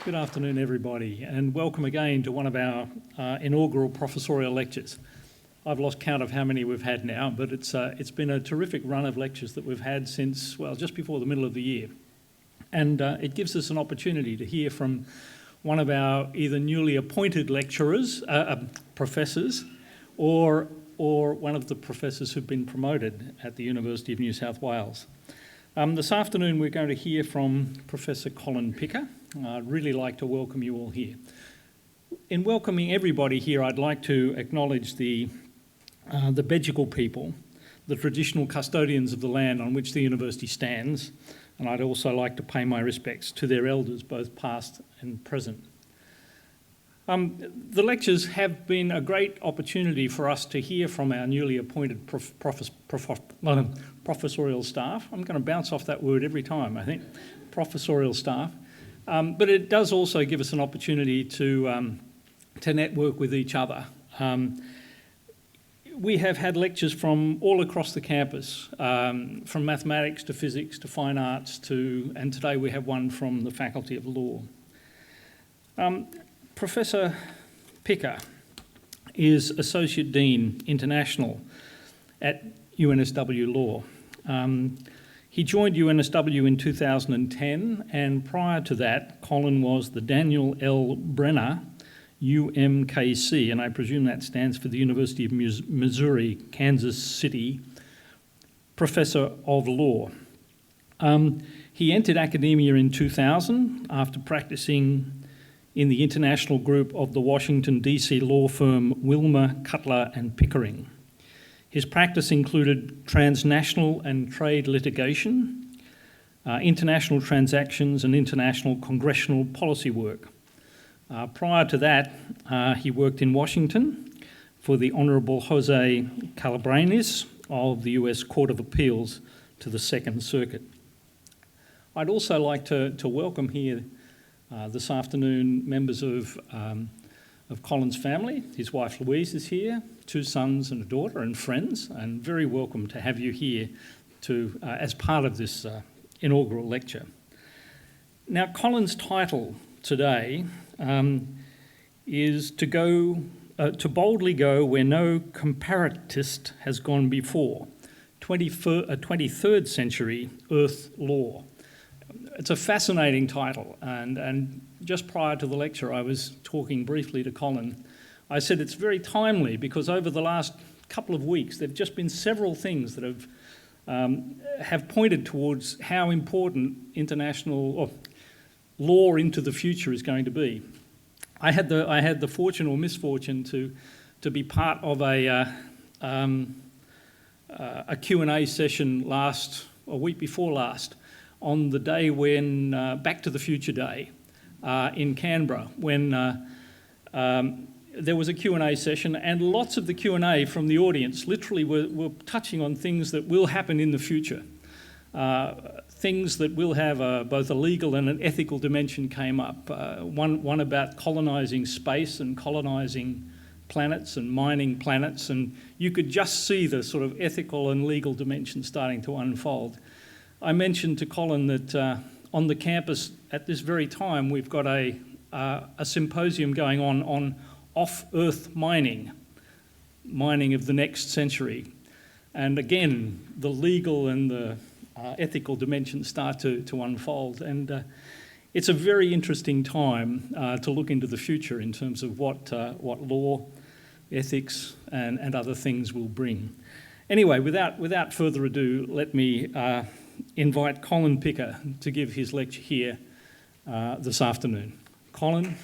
Good afternoon, everybody, and welcome again to one of our inaugural Professorial lectures. I've lost count of how many we've had now, but it's been a terrific run of lectures that we've had since, well, just before the middle of the year. And it gives us an opportunity to hear from one of our either newly appointed lecturers, professors, or one of the professors who've been promoted at the University of New South Wales. This afternoon we're going to hear from Professor Colin Picker. I'd really like to welcome you all here. In welcoming everybody here, I'd like to acknowledge the Bejigal people, the traditional custodians of the land on which the university stands, and I'd also like to pay my respects to their elders, both past and present. The lectures have been a great opportunity for us to hear from our newly appointed professorial staff. I'm going to bounce off that word every time, I think, professorial staff. But it does also give us an opportunity to network with each other. We have had lectures from all across the campus, from mathematics to physics to fine arts and today we have one from the Faculty of Law. Professor Picker is Associate Dean International at UNSW Law. He joined UNSW in 2010, and prior to that, Colin was the Daniel L. Brenner UMKC, and I presume that stands for the University of Missouri, Kansas City, Professor of Law. He entered academia in 2000 after practicing in the international group of the Washington, D.C. law firm Wilmer, Cutler and Pickering. His practice included transnational and trade litigation, international transactions and international congressional policy work. Prior to that, he worked in Washington for the Honourable Jose Calabranes of the US Court of Appeals to the Second Circuit. I'd also like to welcome here this afternoon members of Colin's family. His wife Louise is here, 2 sons and a daughter and friends, and very welcome to have you here as part of this inaugural lecture. Now, Colin's title today is to boldly go where no comparatist has gone before, 23rd century Earth law. It's a fascinating title, and just prior to the lecture I was talking briefly to Colin. I said it's very timely because over the last couple of weeks there have just been several things that have pointed towards how important international law into the future is going to be. I had the fortune or misfortune to be part of a Q&A session a week before last, on the day when Back to the Future Day in Canberra, when there was a Q&A session, and lots of the Q&A from the audience literally were touching on things that will happen in the future. Things that will have both a legal and an ethical dimension came up. One about colonising space and colonising planets and mining planets, and you could just see the sort of ethical and legal dimension starting to unfold. I mentioned to Colin that on the campus at this very time we've got a symposium going on off-Earth mining of the next century. And again, the legal and the ethical dimensions start to unfold. And it's a very interesting time to look into the future in terms of what law, ethics and other things will bring. Anyway, without further ado, let me invite Colin Picker to give his lecture here this afternoon. Colin.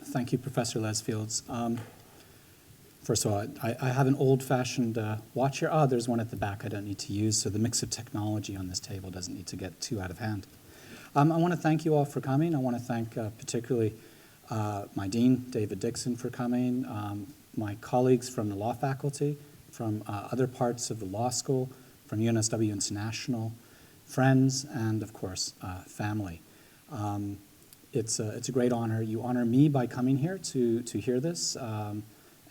Thank you, Professor Lesfields. First of all, I have an old-fashioned watch here. There's one at the back I don't need to use, so the mix of technology on this table doesn't need to get too out of hand. I want to thank you all for coming. I want to thank particularly my dean, David Dixon, for coming, my colleagues from the law faculty, from other parts of the law school, from UNSW International, friends, and of course, family. It's a great honor. You honor me by coming here to hear this.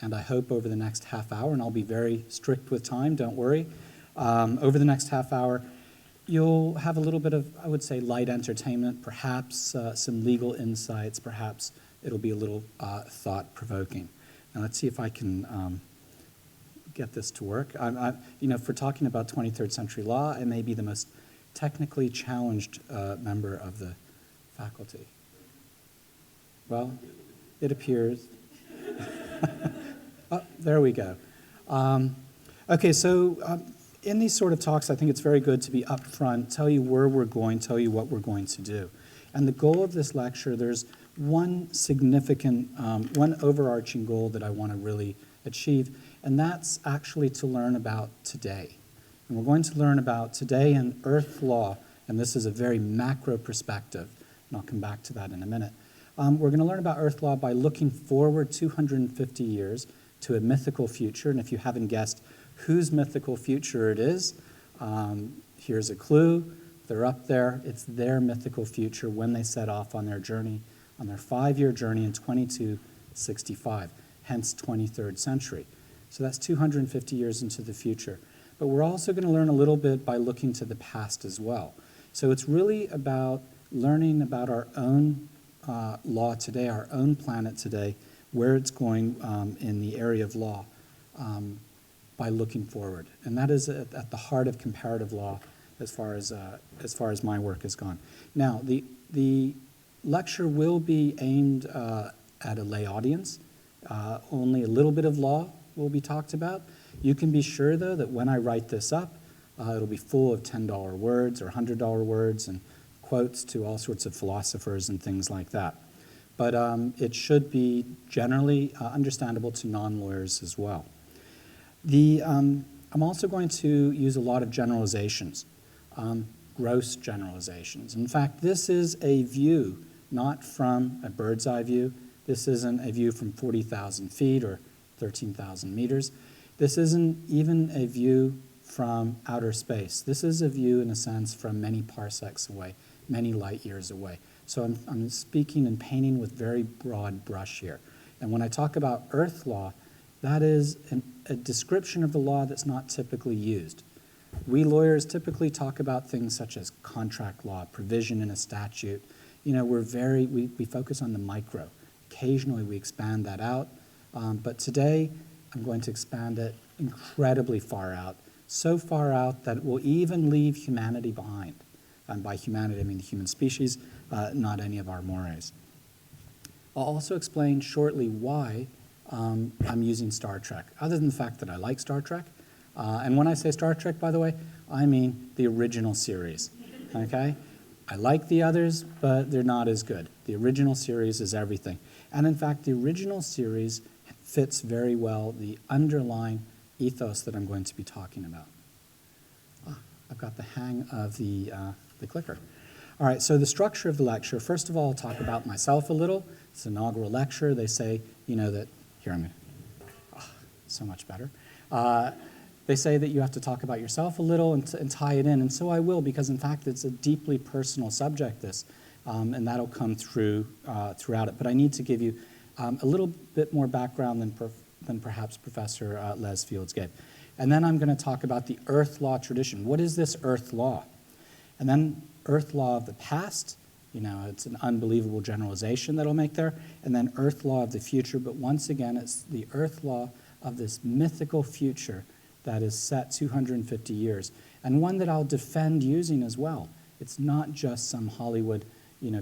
and I hope over the next half hour, and I'll be very strict with time, don't worry, over the next half hour, you'll have a little bit of, I would say, light entertainment, perhaps some legal insights, perhaps it'll be a little thought-provoking. Now let's see if I can get this to work. For talking about 23rd century law, I may be the most technically challenged member of the faculty. Well, it appears. Oh, there we go. Okay, so in these sort of talks, I think it's very good to be upfront, tell you where we're going, tell you what we're going to do. And the goal of this lecture, there's one significant, one overarching goal that I want to really achieve, and that's actually to learn about today. And we're going to learn about today in earth law, and this is a very macro perspective, and I'll come back to that in a minute. We're going to learn about earth law by looking forward 250 years to a mythical future, and if you haven't guessed whose mythical future it is, here's a clue. They're up there. It's their mythical future when they set off on their journey, on their 5-year journey in 2265, hence 23rd century. So that's 250 years into the future. But we're also going to learn a little bit by looking to the past as well. So it's really about learning about our own law today, our own planet today, where it's going in the area of law by looking forward. And that is at the heart of comparative law as far as my work has gone. Now, the lecture will be aimed at a lay audience. Only a little bit of law will be talked about. You can be sure, though, that when I write this up, it'll be full of $10 words or $100 words and quotes to all sorts of philosophers and things like that. But it should be generally understandable to non-lawyers as well. I'm also going to use a lot of generalizations, gross generalizations. In fact, this is a view, not from a bird's eye view. This isn't a view from 40,000 feet or 13,000 meters. This isn't even a view from outer space. This is a view, in a sense, from many parsecs away, many light years away. So I'm speaking and painting with very broad brush here. And when I talk about earth law, that is a description of the law that's not typically used. We lawyers typically talk about things such as contract law, provision in a statute. You know, we focus on the micro. Occasionally we expand that out, but today I'm going to expand it incredibly far out, so far out that it will even leave humanity behind. And by humanity, I mean the human species, not any of our mores. I'll also explain shortly why I'm using Star Trek, other than the fact that I like Star Trek. And when I say Star Trek, by the way, I mean the original series, okay? I like the others, but they're not as good. The original series is everything. And in fact, the original series fits very well the underlying ethos that I'm going to be talking about. I've got the hang of the clicker. All right, so the structure of the lecture, first of all, I'll talk about myself a little. It's an inaugural lecture. They say, that, here I'm going to, so much better. They say that you have to talk about yourself a little and tie it in, and so I will, because in fact it's a deeply personal subject, this, and that'll come through throughout it. But I need to give you a little bit more background than perhaps Professor Les Fields gave. And then I'm going to talk about the earth law tradition. What is this earth law? And then earth law of the past, it's an unbelievable generalization that I'll make there, and then earth law of the future, but once again, it's the earth law of this mythical future that is set 250 years, and one that I'll defend using as well. It's not just some Hollywood,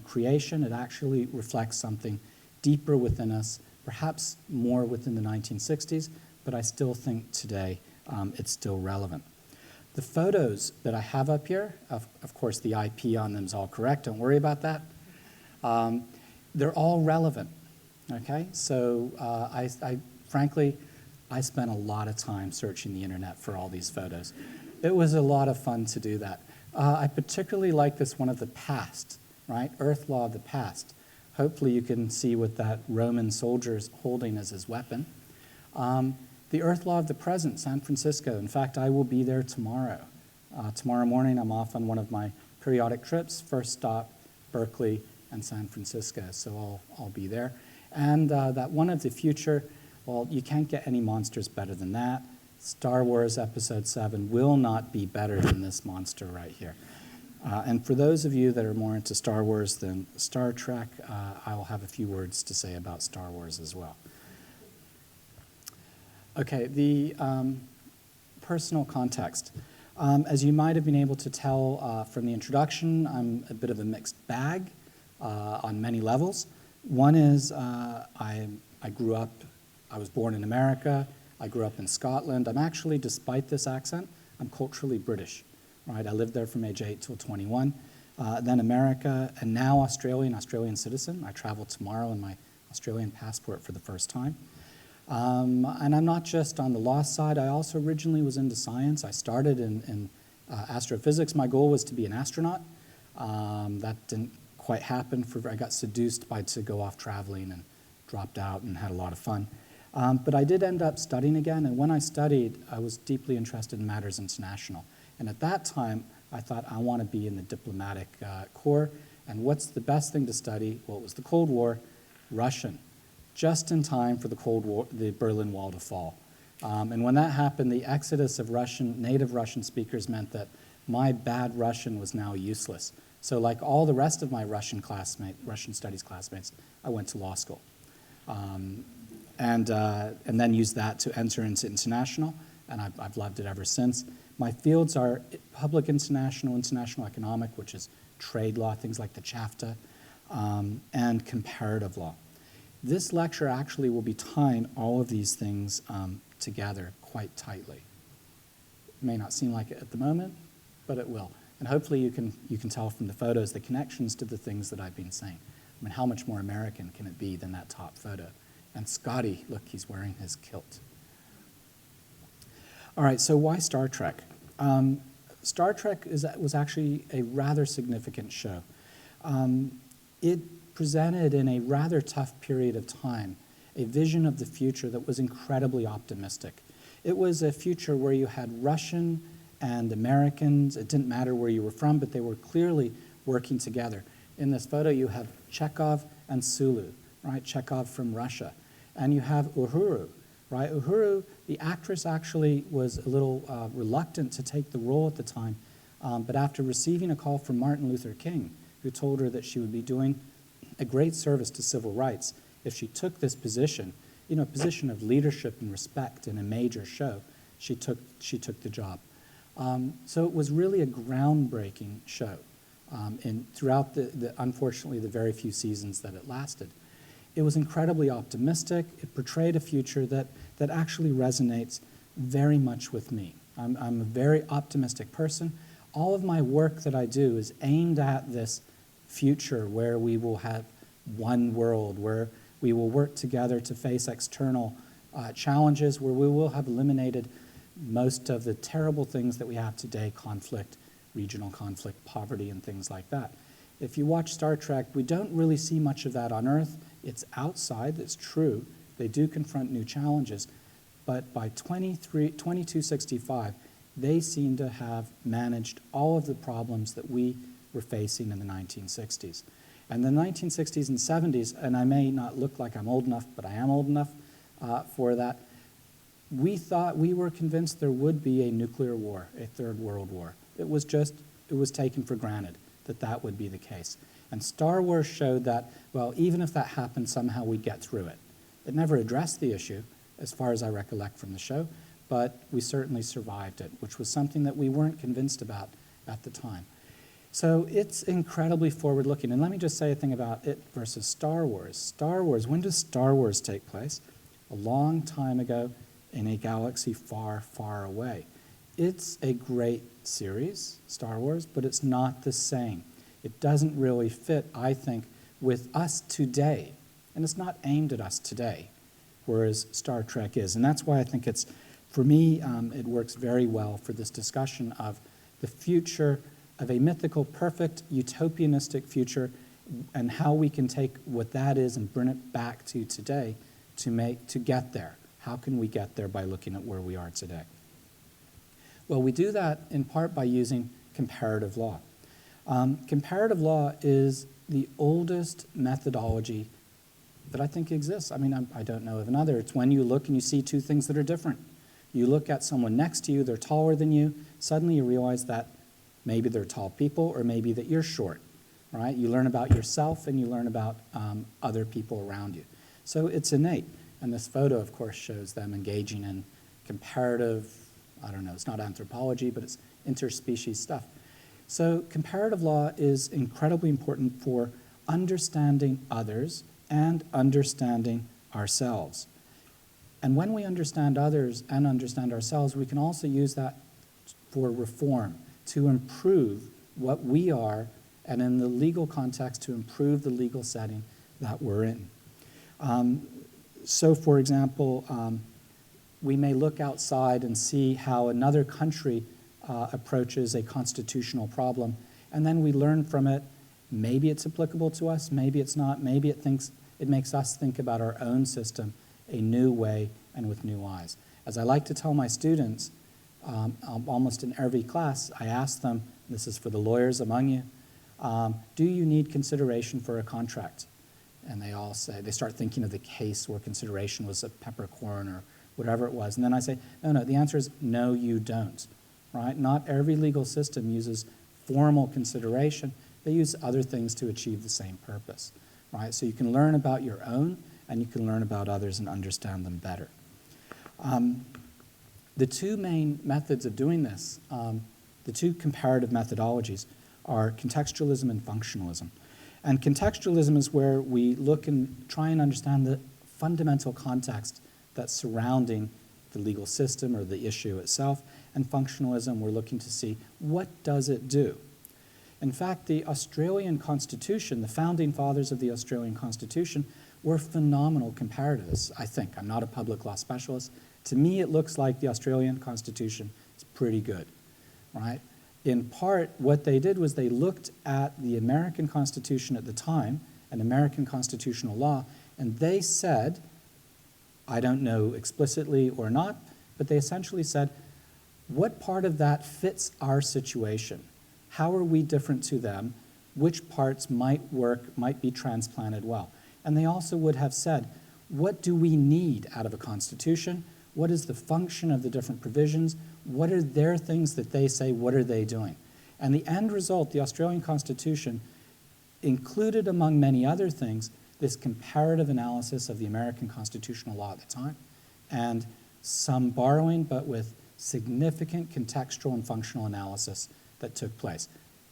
creation. It actually reflects something deeper within us, perhaps more within the 1960s, but I still think today it's still relevant. The photos that I have up here, of course the IP on them is all correct, don't worry about that. They're all relevant, okay? So frankly, I spent a lot of time searching the internet for all these photos. It was a lot of fun to do that. I particularly like this one of the past, right? Earth law of the past. Hopefully you can see what that Roman soldier is holding as his weapon. The earth law of the present, San Francisco. In fact, I will be there tomorrow. Tomorrow morning, I'm off on one of my periodic trips. First stop, Berkeley and San Francisco, so I'll be there. And that one of the future, Well, you can't get any monsters better than that. Star Wars Episode 7 will not be better than this monster right here. And for those of you that are more into Star Wars than Star Trek, I will have a few words to say about Star Wars as well. Okay, the personal context. As you might have been able to tell from the introduction, I'm a bit of a mixed bag on many levels. One is I was born in America. I grew up in Scotland. I'm actually, despite this accent, I'm culturally British. Right? I lived there from age 8 till 21. Then America, and now Australian citizen. I travel tomorrow in my Australian passport for the first time. And I'm not just on the law side. I also originally was into science. I started in astrophysics. My goal was to be an astronaut. That didn't quite happen. I got seduced to go off traveling and dropped out and had a lot of fun. But I did end up studying again, and when I studied, I was deeply interested in matters international. And at that time, I thought, I want to be in the diplomatic corps. And what's the best thing to study? Well, it was the Cold War, Russian, just in time for the Berlin Wall to fall. And when that happened, the exodus of native Russian speakers meant that my bad Russian was now useless. So like all the rest of my Russian studies classmates, I went to law school. And then used that to enter into international, and I've loved it ever since. My fields are public international economic, which is trade law, things like the CHAFTA, and comparative law. This lecture actually will be tying all of these things together quite tightly. It may not seem like it at the moment, but it will. And hopefully you can tell from the photos the connections to the things that I've been saying. I mean, how much more American can it be than that top photo? And Scotty, look, he's wearing his kilt. All right, so why Star Trek? Star Trek was actually a rather significant show. It presented in a rather tough period of time a vision of the future that was incredibly optimistic. It was a future where you had Russian and Americans. It didn't matter where you were from, but they were clearly working together. In this photo, you have Chekhov and Sulu, right? Chekhov from Russia. And you have Uhuru, right? Uhuru, the actress, actually was a little reluctant to take the role at the time, but after receiving a call from Martin Luther King, who told her that she would be doing a great service to civil rights if she took this position, a position of leadership and respect in a major show, she took the job. So it was really a groundbreaking show throughout unfortunately, the very few seasons that it lasted. It was incredibly optimistic. It portrayed a future that actually resonates very much with me. I'm a very optimistic person. All of my work that I do is aimed at this future where we will have one world, where we will work together to face external challenges, where we will have eliminated most of the terrible things that we have today, conflict, regional conflict, poverty, and things like that. If you watch Star Trek, we don't really see much of that on Earth. It's outside, it's true. They do confront new challenges. But by 2265, they seem to have managed all of the problems that we were facing in the 1960s. And the 1960s and 70s, and I may not look like I'm old enough, but I am old enough for that, we were convinced there would be a nuclear war, a third world war. It was taken for granted that would be the case. And Star Wars showed that, well, even if that happened, somehow we'd get through it. It never addressed the issue, as far as I recollect from the show, but we certainly survived it, which was something that we weren't convinced about at the time. So it's incredibly forward-looking. And let me just say a thing about it versus Star Wars. Star Wars, when does Star Wars take place? A long time ago in a galaxy far, far away. It's a great series, Star Wars, but it's not the same. It doesn't really fit, I think, with us today. And it's not aimed at us today, whereas Star Trek is. And that's why I think for me, it works very well for this discussion of the future of a mythical, perfect, utopianistic future, and how we can take what that is and bring it back to today to get there. How can we get there by looking at where we are today? Well, we do that in part by using comparative law. Comparative law is the oldest methodology that I think exists. I mean, I don't know of another. It's when you look and you see two things that are different. You look at someone next to you, they're taller than you, suddenly you realize that maybe they're tall people or maybe that you're short, right? You learn about yourself and you learn about other people around you. So it's innate. And this photo, of course, shows them engaging in comparative, I don't know, it's not anthropology, but it's interspecies stuff. So comparative law is incredibly important for understanding others and understanding ourselves. And when we understand others and understand ourselves, we can also use that for reform, to improve what we are, and in the legal context, to improve the legal setting that we're in. So, for example, we may look outside and see how another country approaches a constitutional problem, and then we learn from it. Maybe it's applicable to us, maybe it's not, maybe it makes us think about our own system a new way and with new eyes. As I like to tell my students, almost in every class, I ask them, this is for the lawyers among you, do you need consideration for a contract? And they all say, they start thinking of the case where consideration was a peppercorn or whatever it was. And then I say, no, the answer is no, you don't, right? Not every legal system uses formal consideration. They use other things to achieve the same purpose, right? So you can learn about your own and you can learn about others and understand them better. The two main methods of doing this, the two comparative methodologies, are contextualism and functionalism. And contextualism is where we look and try and understand the fundamental context that's surrounding the legal system or the issue itself. And functionalism, we're looking to see what does it do. In fact, the Australian Constitution, the founding fathers of the Australian Constitution, were phenomenal comparativists, I think. I'm not a public law specialist. To me, it looks like the Australian Constitution is pretty good, right? In part, what they did was they looked at the American Constitution at the time, and American constitutional law, and they said, I don't know explicitly or not, but they essentially said, what part of that fits our situation? How are we different to them? Which parts might work, might be transplanted well? And they also would have said, what do we need out of a constitution? What is the function of the different provisions? What are their things that they say, what are they doing? And the end result, the Australian Constitution, included among many other things, this comparative analysis of the American constitutional law at the time, and some borrowing, but with significant contextual and functional analysis that took place.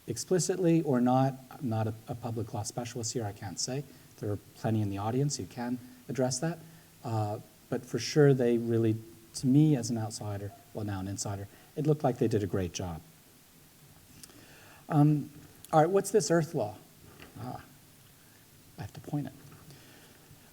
Explicitly or not, I'm not a public law specialist here, I can't say. There are plenty in the audience who can address that. But for sure, they really, to me as an outsider, well now an insider, it looked like they did a great job. All right, what's this Earth law? I have to point it.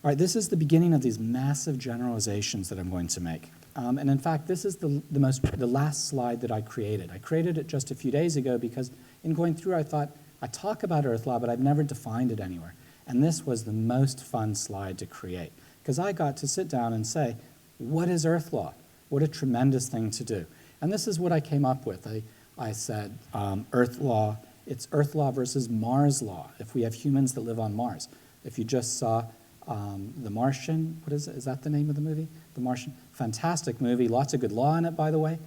All right, this is the beginning of these massive generalizations that I'm going to make. And in fact, this is the last slide that I created. I created it just a few days ago because in going through, I thought, I talk about Earth law, but I've never defined it anywhere. And this was the most fun slide to create because I got to sit down and say, what is Earth law? What a tremendous thing to do. And this is what I came up with. I said, Earth law, it's Earth law versus Mars law, if we have humans that live on Mars. If you just saw The Martian, what is it? Is that the name of the movie? The Martian, fantastic movie, lots of good law in it, by the way.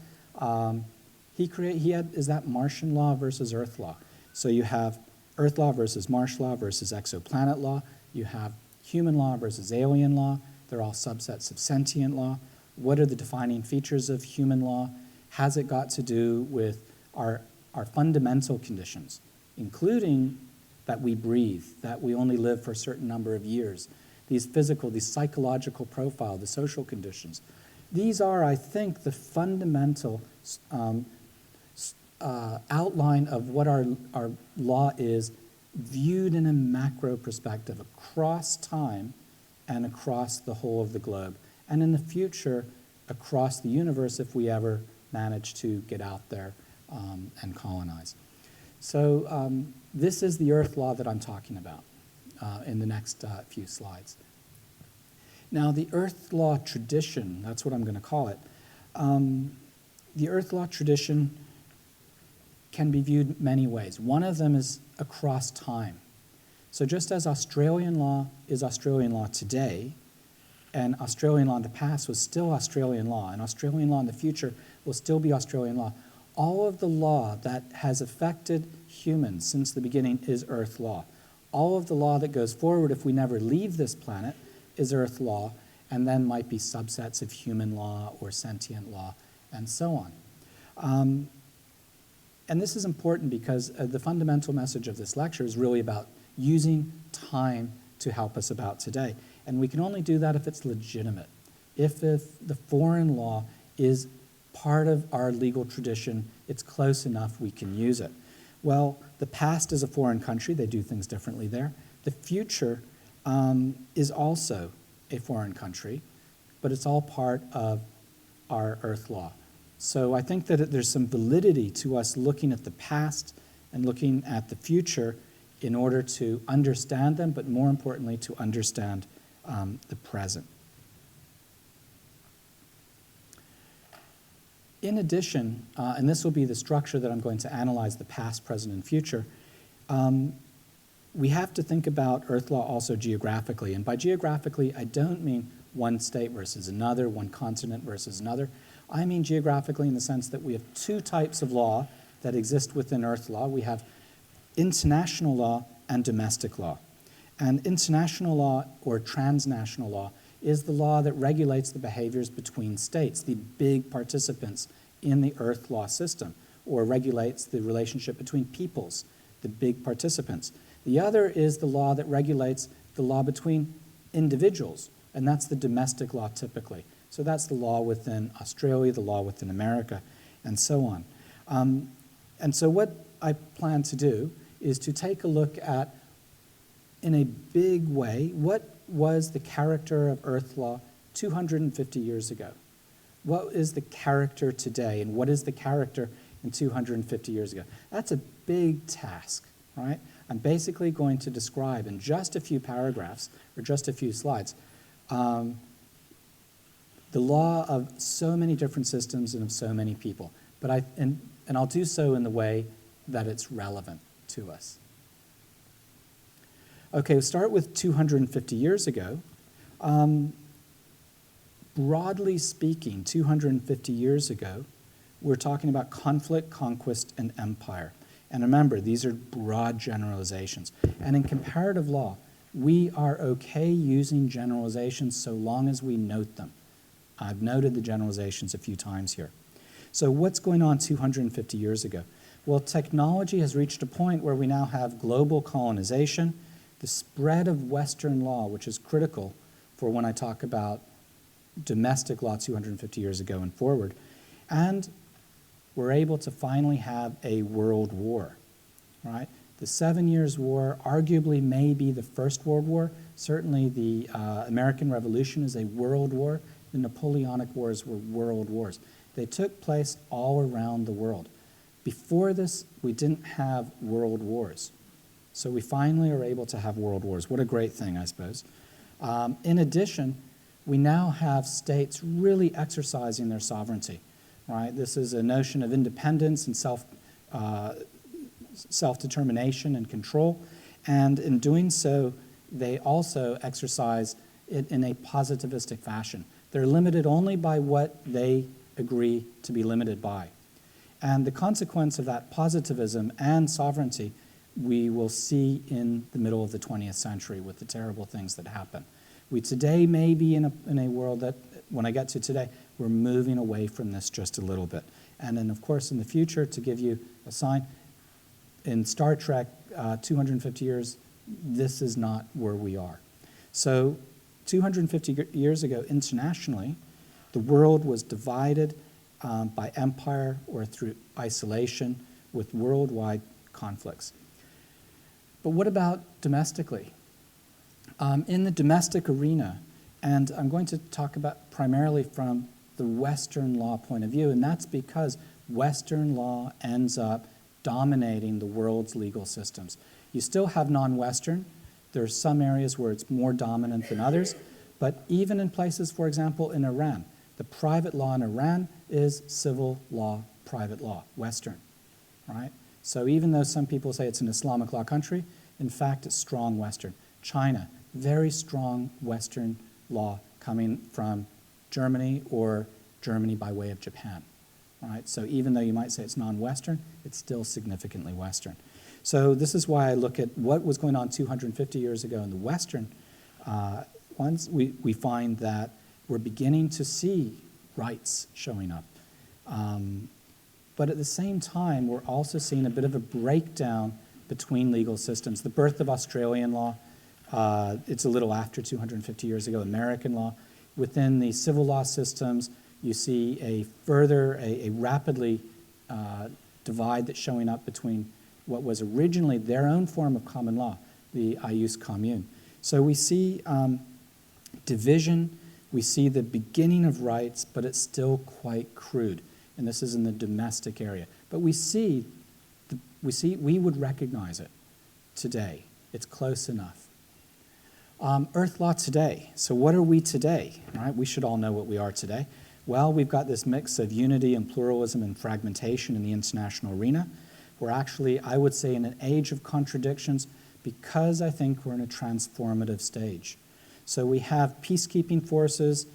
Is that Martian law versus Earth law? So you have Earth law versus Mars law versus exoplanet law. You have human law versus alien law. They're all subsets of sentient law. What are the defining features of human law? Has it got to do with our fundamental conditions, including that we breathe, that we only live for a certain number of years, these physical, these psychological profile, the social conditions? These are, I think, the fundamental outline of what our law is viewed in a macro perspective across time and across the whole of the globe, and in the future across the universe if we ever manage to get out there and colonize. So this is the Earth law that I'm talking about in the next few slides. Now the Earth law tradition, that's what I'm going to call it, the Earth law tradition can be viewed many ways. One of them is across time. So just as Australian law is Australian law today, and Australian law in the past was still Australian law, and Australian law in the future will still be Australian law, all of the law that has affected humans since the beginning is Earth law. All of the law that goes forward if we never leave this planet is Earth law, and then might be subsets of human law or sentient law, and so on. And this is important because the fundamental message of this lecture is really about using time to help us about today. And we can only do that if it's legitimate, if the foreign law is part of our legal tradition, it's close enough we can use it. Well, the past is a foreign country, they do things differently there. The future is also a foreign country, but it's all part of our Earth law. So I think that there's some validity to us looking at the past and looking at the future in order to understand them, but more importantly, to understand the present. In addition, and this will be the structure that I'm going to analyze the past, present, and future, we have to think about Earth law also geographically. And by geographically, I don't mean one state versus another, one continent versus another. I mean geographically in the sense that we have two types of law that exist within Earth law. We have international law and domestic law. And international law, or transnational law, is the law that regulates the behaviors between states, the big participants in the Earth law system, or regulates the relationship between peoples, the big participants. The other is the law that regulates the law between individuals, and that's the domestic law typically. So that's the law within Australia, the law within America, and so on. And so what I plan to do is to take a look at, in a big way, what was the character of Earth law 250 years ago? What is the character today, and what is the character in 250 years ago? That's a big task, right? I'm basically going to describe in just a few paragraphs, or just a few slides, the law of so many different systems and of so many people. But and I'll do so in the way that it's relevant to us. Okay, we'll start with 250 years ago. Broadly speaking, 250 years ago, we're talking about conflict, conquest, and empire. And remember, these are broad generalizations. And in comparative law, we are okay using generalizations so long as we note them. I've noted the generalizations a few times here. So what's going on 250 years ago? Well, technology has reached a point where we now have global colonization, the spread of Western law, which is critical for when I talk about domestic law 250 years ago and forward, and we're able to finally have a world war, right? The 7 Years' War arguably may be the First World War. Certainly the American Revolution is a world war. The Napoleonic Wars were world wars. They took place all around the world. Before this, we didn't have world wars. So we finally are able to have world wars. What a great thing, I suppose. In addition, we now have states really exercising their sovereignty, right? This is a notion of independence and self-determination and control. And in doing so, they also exercise it in a positivistic fashion. They're limited only by what they agree to be limited by. And the consequence of that positivism and sovereignty we will see in the middle of the 20th century with the terrible things that happen. We today may be in a world that, when I get to today, we're moving away from this just a little bit. And then, of course, in the future, to give you a sign, in Star Trek, 250 years, this is not where we are. So 250 years ago, internationally, the world was divided by empire or through isolation with worldwide conflicts. But what about domestically? In the domestic arena, and I'm going to talk about primarily from the Western law point of view, and that's because Western law ends up dominating the world's legal systems. You still have non-Western. There are some areas where it's more dominant than others, but even in places, for example, in Iran, the private law in Iran is civil law, private law, Western, right? So even though some people say it's an Islamic law country, In fact, it's strong Western. China, very strong Western law coming from Germany or Germany by way of Japan. All right? So even though you might say it's non-Western, it's still significantly Western. So this is why I look at what was going on 250 years ago in the Western ones. We find that we're beginning to see rights showing up. But at the same time, we're also seeing a bit of a breakdown between legal systems. The birth of Australian law, it's a little after 250 years ago, American law. Within the civil law systems, you see a rapidly divide that's showing up between what was originally their own form of common law, the ius commune. So we see division, we see the beginning of rights, but it's still quite crude. And this is in the domestic area. But we would recognize it today. It's close enough. Earth law today. So what are we today? Right? We should all know what we are today. Well, we've got this mix of unity and pluralism and fragmentation in the international arena. We're actually, I would say, in an age of contradictions because I think we're in a transformative stage. So we have peacekeeping forces,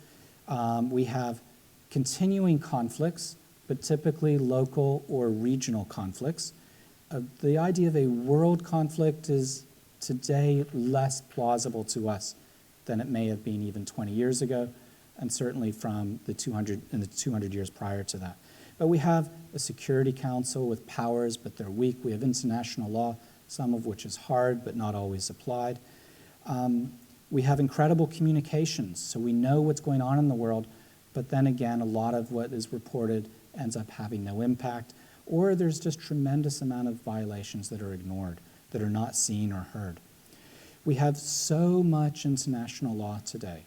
we have continuing conflicts, but typically local or regional conflicts. The idea of a world conflict is today less plausible to us than it may have been even 20 years ago, and certainly from the 200 years prior to that. But we have a Security Council with powers, but they're weak. We have international law, some of which is hard, but not always applied. We have incredible communications, so we know what's going on in the world, but then again, a lot of what is reported ends up having no impact, or there's just tremendous amount of violations that are ignored, that are not seen or heard. We have so much international law today,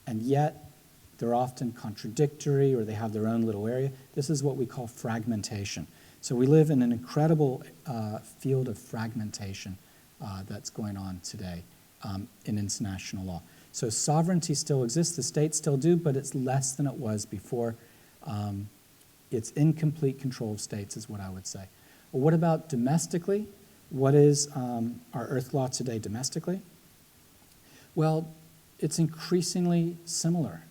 and yet they're often contradictory or they have their own little area. This is what we call fragmentation. So we live in an incredible field of fragmentation that's going on today in international law. So sovereignty still exists, the states still do, but it's less than it was before. It's incomplete control of states is what I would say. Well, what about domestically? What is our Earth law today domestically? Well, it's increasingly similar.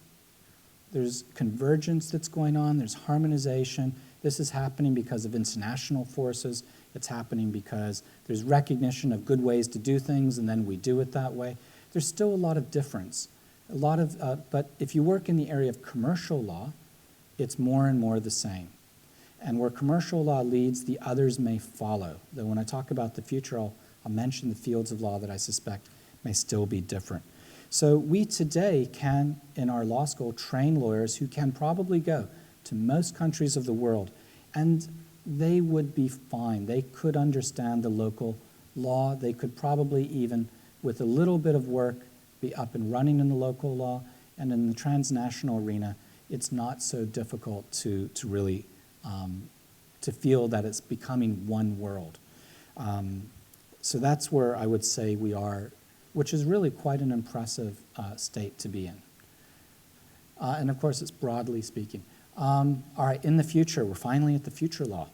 There's convergence that's going on, there's harmonization. This is happening because of international forces. It's happening because there's recognition of good ways to do things, and then we do it that way. There's still a lot of difference. But if you work in the area of commercial law, it's more and more the same. And where commercial law leads, the others may follow. Though when I talk about the future, I'll mention the fields of law that I suspect may still be different. So we today can, in our law school, train lawyers who can probably go to most countries of the world, and they would be fine. They could understand the local law. They could probably even, with a little bit of work, be up and running in the local law. And in the transnational arena, it's not so difficult to really to feel that it's becoming one world. So that's where I would say we are, which is really quite an impressive state to be in. And of course, it's broadly speaking. All right, in the future, we're finally at the future law.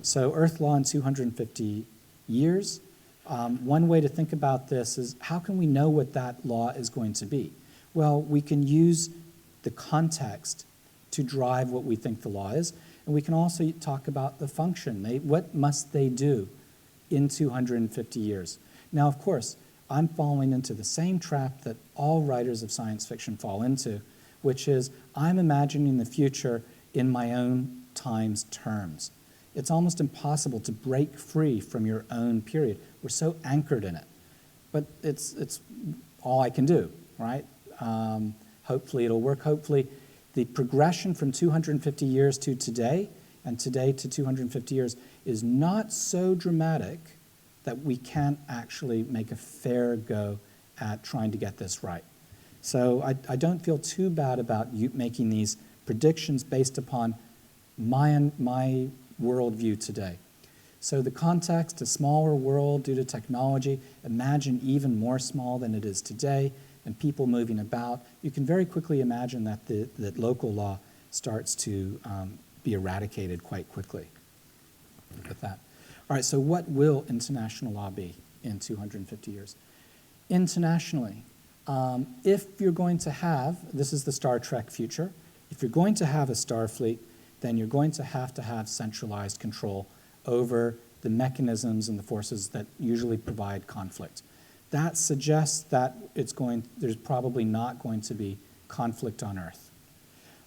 So Earth law in 250 years. One way to think about this is how can we know what that law is going to be? Well, we can use the context to drive what we think the law is, and we can also talk about the function. What must they do in 250 years? Now, of course, I'm falling into the same trap that all writers of science fiction fall into, which is I'm imagining the future in my own time's terms. It's almost impossible to break free from your own period. We're so anchored in it. But it's all I can do, right? Hopefully it'll work. Hopefully the progression from 250 years to today and today to 250 years is not so dramatic that we can't actually make a fair go at trying to get this right. So I don't feel too bad about you making these predictions based upon my worldview today. So the context, a smaller world due to technology, imagine even more small than it is today, and people moving about. You can very quickly imagine that that local law starts to be eradicated quite quickly with that. All right, so what will international law be in 250 years. Internationally, if you're going to have, this is the Star Trek future, if you're going to have a Starfleet, then you're going to have centralized control over the mechanisms and the forces that usually provide conflict. That suggests that there's probably not going to be conflict on Earth.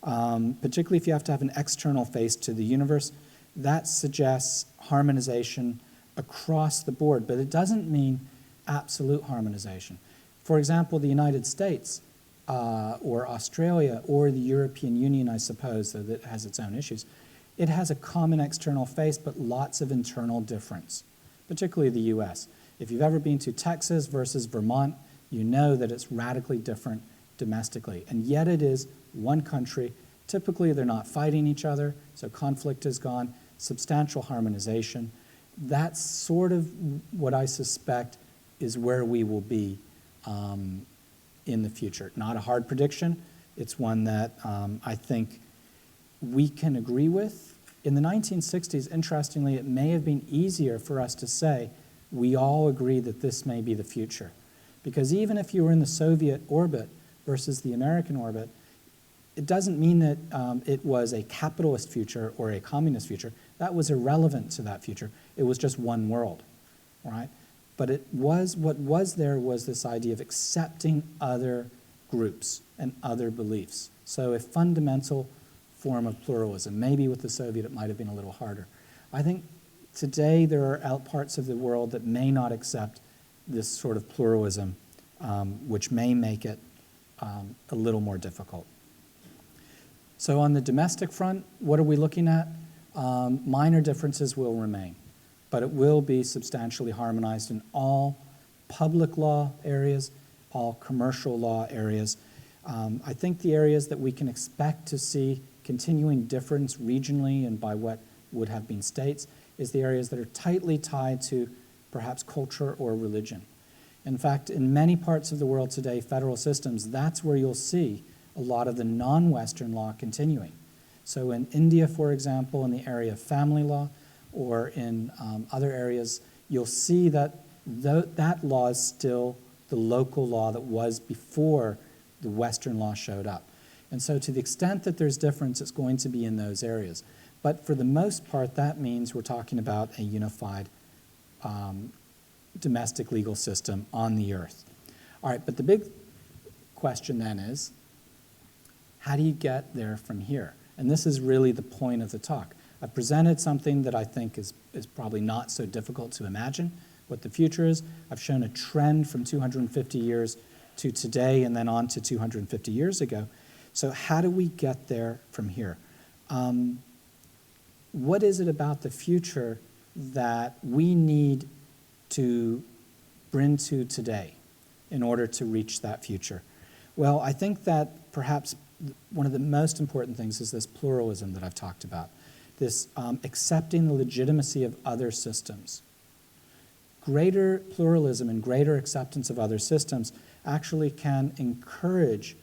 Particularly if you have to have an external face to the universe, that suggests harmonization across the board, but it doesn't mean absolute harmonization. For example, the United States or Australia or the European Union, I suppose, though that has its own issues, it has a common external face but lots of internal difference, particularly the US. If you've ever been to Texas versus Vermont, you know that it's radically different domestically, and yet it is one country. Typically, they're not fighting each other, so conflict is gone, substantial harmonization. That's sort of what I suspect is where we will be in the future. Not a hard prediction. It's one that I think we can agree with. In the 1960s, interestingly, it may have been easier for us to say, we all agree that this may be the future. Because even if you were in the Soviet orbit versus the American orbit, it doesn't mean that it was a capitalist future or a communist future. That was irrelevant to that future. It was just one world, right? But what was there was this idea of accepting other groups and other beliefs. So a fundamental form of pluralism. Maybe with the Soviet it might have been a little harder. I think today there are parts of the world that may not accept this sort of pluralism, which may make it a little more difficult. So on the domestic front, what are we looking at? Minor differences will remain, but it will be substantially harmonized in all public law areas, all commercial law areas. I think the areas that we can expect to see continuing difference regionally and by what would have been states is the areas that are tightly tied to perhaps culture or religion. In fact, in many parts of the world today, federal systems, that's where you'll see a lot of the non-Western law continuing. So in India, for example, in the area of family law, or in other areas, you'll see that that law is still the local law that was before the Western law showed up. And so to the extent that there's difference, it's going to be in those areas. But for the most part, that means we're talking about a unified domestic legal system on the earth. All right, but the big question then is, how do you get there from here? And this is really the point of the talk. I've presented something that I think is probably not so difficult to imagine what the future is. I've shown a trend from 250 years to today and then on to 250 years ago. So how do we get there from here? What is it about the future that we need to bring to today in order to reach that future? Well, I think that perhaps one of the most important things is this pluralism that I've talked about, this accepting the legitimacy of other systems. Greater pluralism and greater acceptance of other systems actually can encourage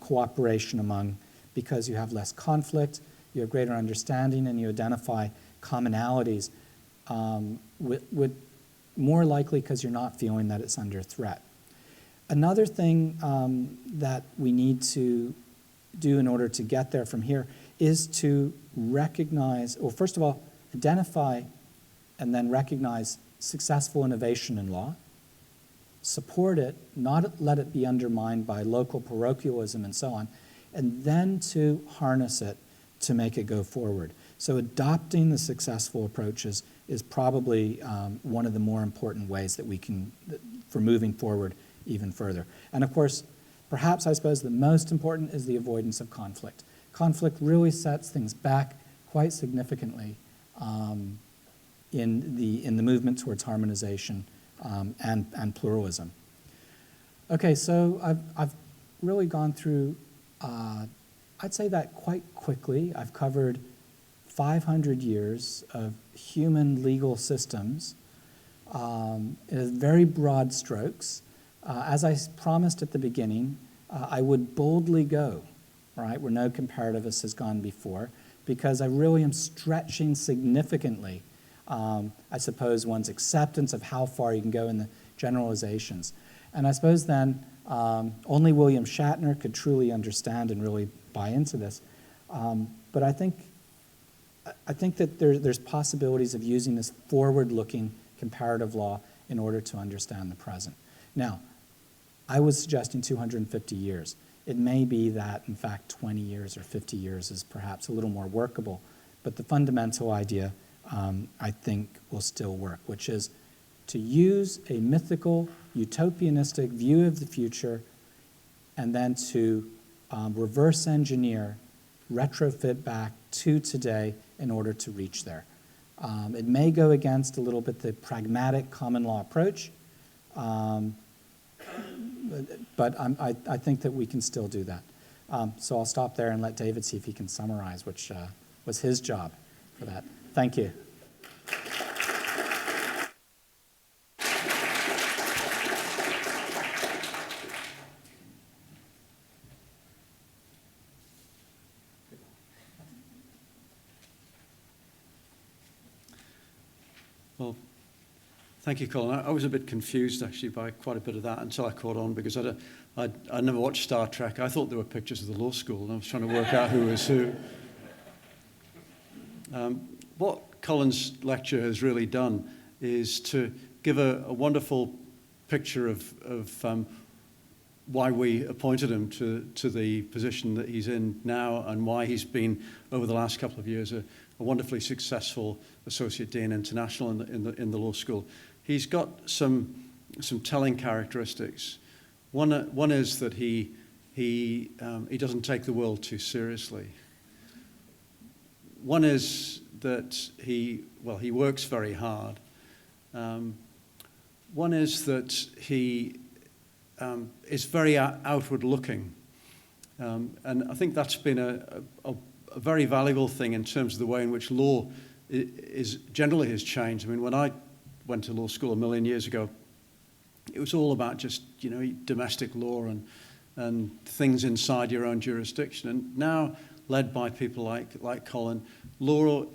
cooperation among, because you have less conflict, you have greater understanding, and you identify commonalities with more likely because you're not feeling that it's under threat. Another thing that we need to do in order to get there from here is to recognize, or first of all, identify and then recognize successful innovation in law, support it, not let it be undermined by local parochialism and so on, and then to harness it to make it go forward. So adopting the successful approaches is probably one of the more important ways that we can, for moving forward even further. And of course, perhaps I suppose the most important is the avoidance of conflict. Conflict really sets things back quite significantly in the movement towards harmonization and pluralism. Okay, so I've really gone through, I'd say that quite quickly. I've covered 500 years of human legal systems in very broad strokes. As I promised at the beginning, I would boldly go, right, where no comparativist has gone before, because I really am stretching significantly I suppose one's acceptance of how far you can go in the generalizations. And I suppose then only William Shatner could truly understand and really buy into this. But I think that there's possibilities of using this forward-looking comparative law in order to understand the present. Now, I was suggesting 250 years. It may be that, in fact, 20 years or 50 years is perhaps a little more workable, but the fundamental idea, I think, will still work, which is to use a mythical, utopianistic view of the future and then to reverse engineer, retrofit back to today in order to reach there. It may go against a little bit the pragmatic common law approach, but I think that we can still do that. So I'll stop there and let David see if he can summarize, which was his job for that. Thank you. Well, thank you, Colin. I was a bit confused, actually, by quite a bit of that until I caught on, because I'd never watched Star Trek. I thought there were pictures of the law school, and I was trying to work out who was who. What Colin's lecture has really done is to give a wonderful picture of why we appointed him to the position that he's in now, and why he's been, over the last couple of years, a wonderfully successful Associate Dean International in the law school. He's got some telling characteristics. One is that he doesn't take the world too seriously. One is that he works very hard. One is that he is very outward looking. And I think that's been a very valuable thing in terms of the way in which law generally has changed. I mean, when I went to law school a million years ago, it was all about just, domestic law and things inside your own jurisdiction. And now, led by people like Colin, law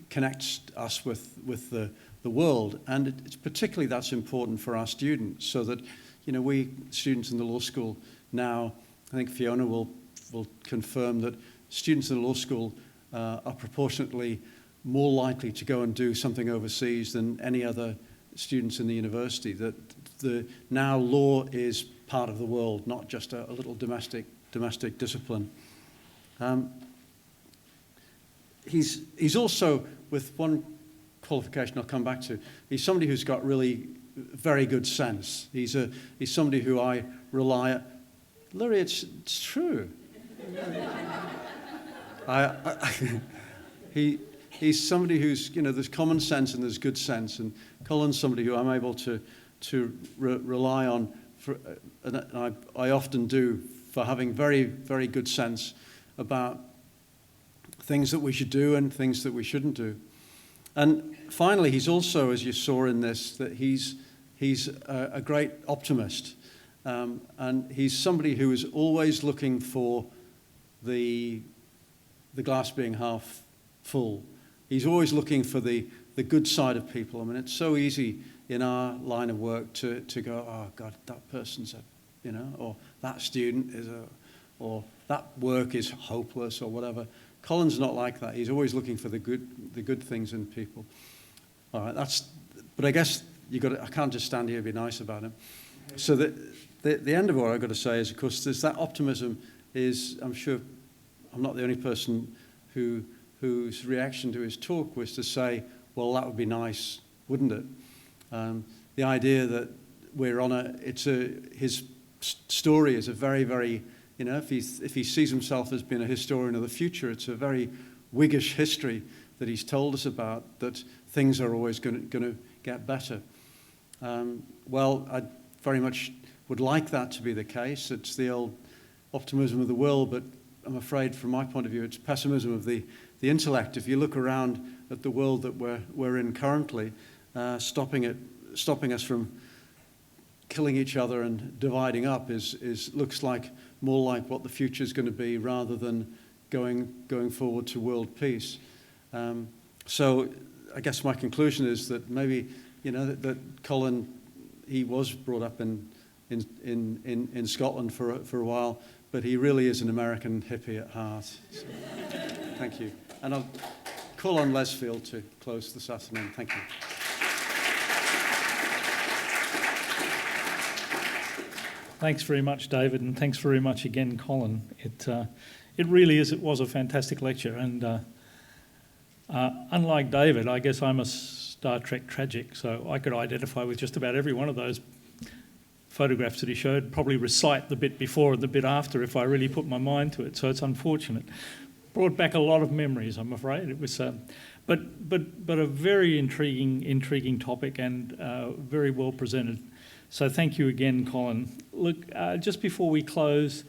connects us with the world. And it's particularly that's important for our students, so that, we students in the law school now, I think Fiona will confirm that students in the law school are proportionately more likely to go and do something overseas than any other students in the university, that now law is part of the world, not just a little domestic discipline. He's also, with one qualification I'll come back to, he's somebody who's got really very good sense. He's somebody who I rely on. Larry, it's true. He's somebody who's, there's common sense and there's good sense, and Colin's somebody who I'm able to rely on, and I often do, for having very, very good sense about things that we should do and things that we shouldn't do. And finally, he's also, as you saw in this, that he's a great optimist, and he's somebody who is always looking for the glass being half full. He's always looking for the good side of people. I mean, it's so easy in our line of work to go, oh God, that person's or that student is or that work is hopeless or whatever. Colin's not like that. He's always looking for the good things in people. All right, but I guess I can't just stand here and be nice about him. So the end of what I've got to say is, of course, there's that optimism is, I'm sure I'm not the only person whose reaction to his talk was to say, well, that would be nice, wouldn't it? The idea that we're on his story is a very, very, if he sees himself as being a historian of the future, it's a very Whiggish history that he's told us about, that things are always going to get better. Well, I very much would like that to be the case. It's the old optimism of the will, but I'm afraid from my point of view, it's pessimism of the intellect. If you look around at the world that we're in currently, stopping us from killing each other and dividing up looks like more like what the future is going to be, rather than going forward to world peace. So I guess my conclusion is that maybe, that Colin, he was brought up in Scotland for a while, but he really is an American hippie at heart. So, thank you. And I'll call on Lesfield to close this afternoon. Thank you. Thanks very much, David, and thanks very much again, Colin. It really is. It was a fantastic lecture, and unlike David, I guess I'm a Star Trek tragic, so I could identify with just about every one of those photographs that he showed. Probably recite the bit before and the bit after if I really put my mind to it. So it's unfortunate. Brought back a lot of memories, I'm afraid. It was, but a very intriguing topic and very well presented. So thank you again, Colin. Look, just before we close,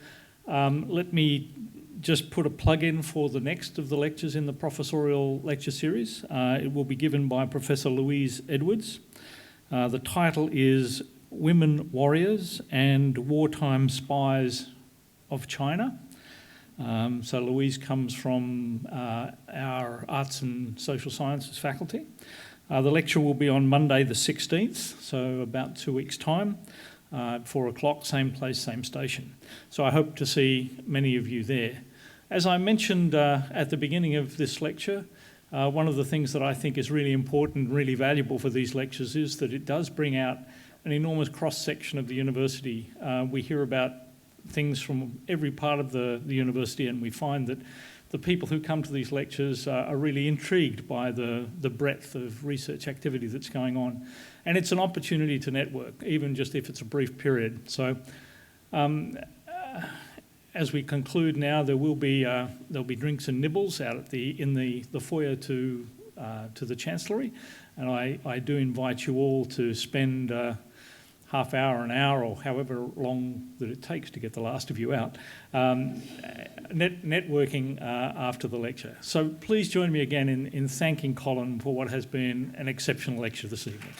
let me just put a plug in for the next of the lectures in the Professorial lecture series. It will be given by Professor Louise Edwards. The title is Women Warriors and Wartime Spies of China. So Louise comes from our Arts and Social Sciences faculty. The lecture will be on Monday the 16th, so about 2 weeks' time, 4 o'clock, same place, same station. So I hope to see many of you there. As I mentioned at the beginning of this lecture, one of the things that I think is really important and really valuable for these lectures is that it does bring out an enormous cross-section of the university. We hear about things from every part of the university, and we find that the people who come to these lectures are really intrigued by the breadth of research activity that's going on. And it's an opportunity to network, even just if it's a brief period. So as we conclude now, there'll be drinks and nibbles out in the foyer to the Chancellery, and I do invite you all to spend half hour, an hour, or however long that it takes to get the last of you out, networking after the lecture. So please join me again in thanking Colin for what has been an exceptional lecture this evening.